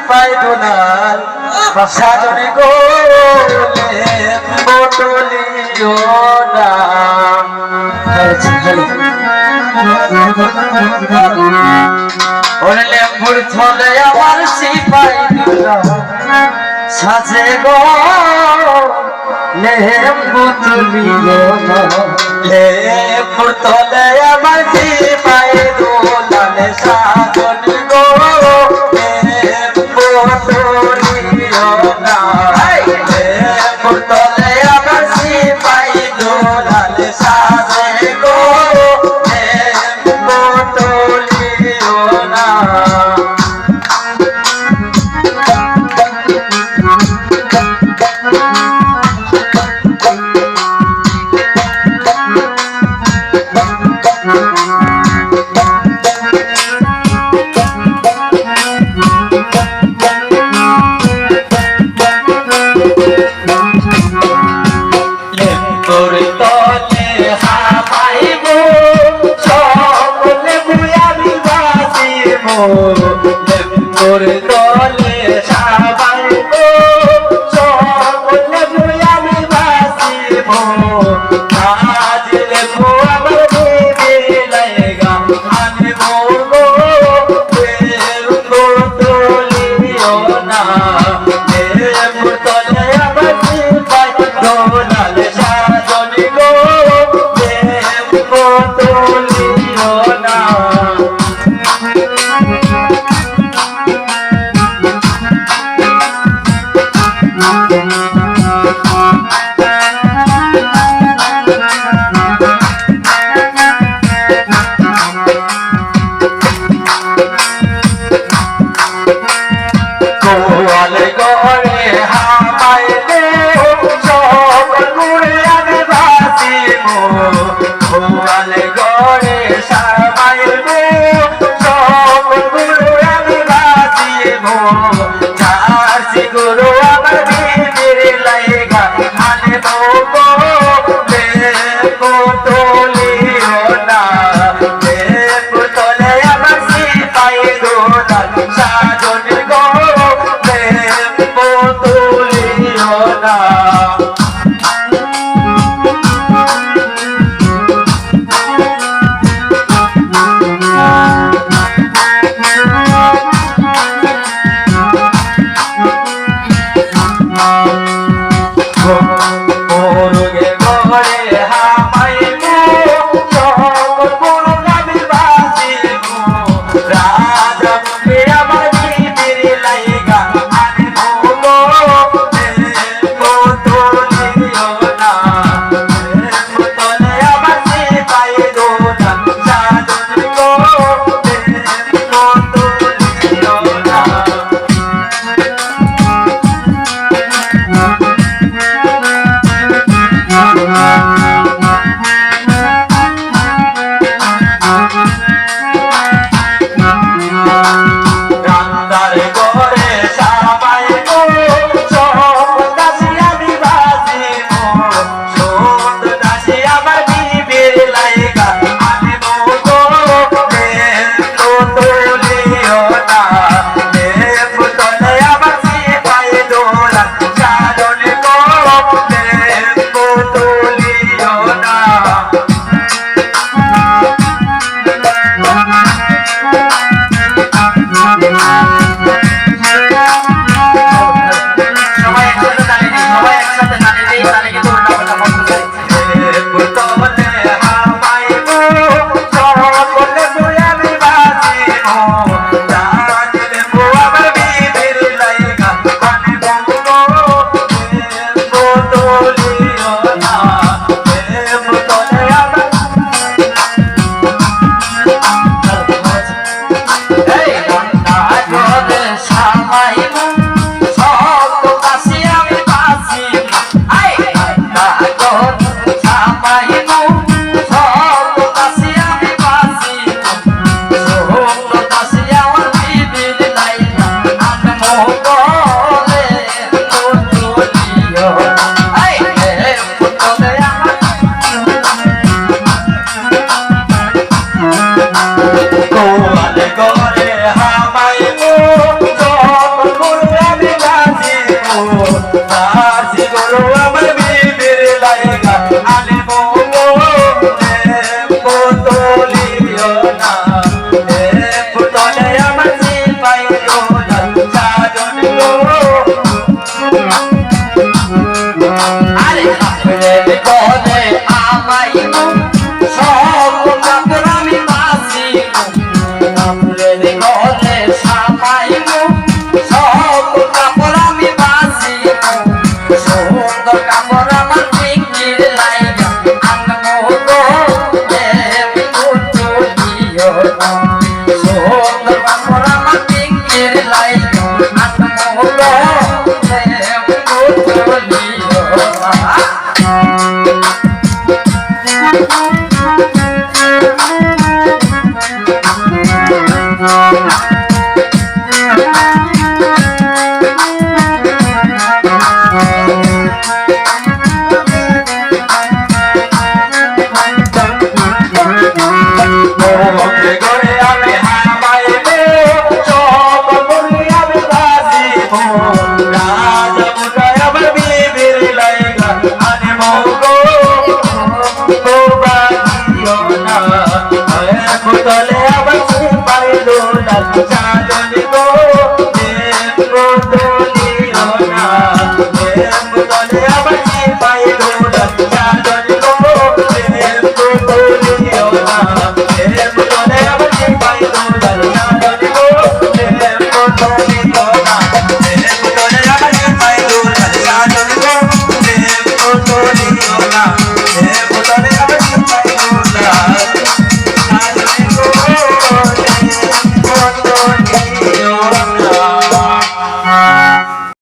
সিপাই দুলাল সাজনে গো বোতলিও না ওরে লেম্বুর থলে আমার সিপাই দুলাল সাজে গো লেম্বু তুলিও না লেম্বুর থলে আমার সিপাই দুলাল সাজনে গো তোর দলে সবাই গো সকলে আমি বাসিব আজ লেবু আমার বেবে লাগা আমি বলবো তোলিও না লেবু তলে আমার সিপাই দোলাল সাজনি গো লেবু তোলিও না দোলাল সাজন গো আরে কাপড়ের গলে আমাই গো সব কাপড় আমি বাসি গো কাপড়ের গলে সামাই গো সব কাপড় আমি বাসি গো সুন্দর কাপড় আমার পিঙ্কির লাইগা আনমো গো দেবী কুতুলিও সুন্দর কাপড় আমার পিঙ্কির লাইগা আনমো গো দেবী কুতুলিও ওকে করে আমি হামাইবো সব করে আমি বাজিব রাজা মুখায় আমার বিবির লাইগা আনে মগো ও বাজিও না কোতলে আবার সিপাই দোলাল সাজন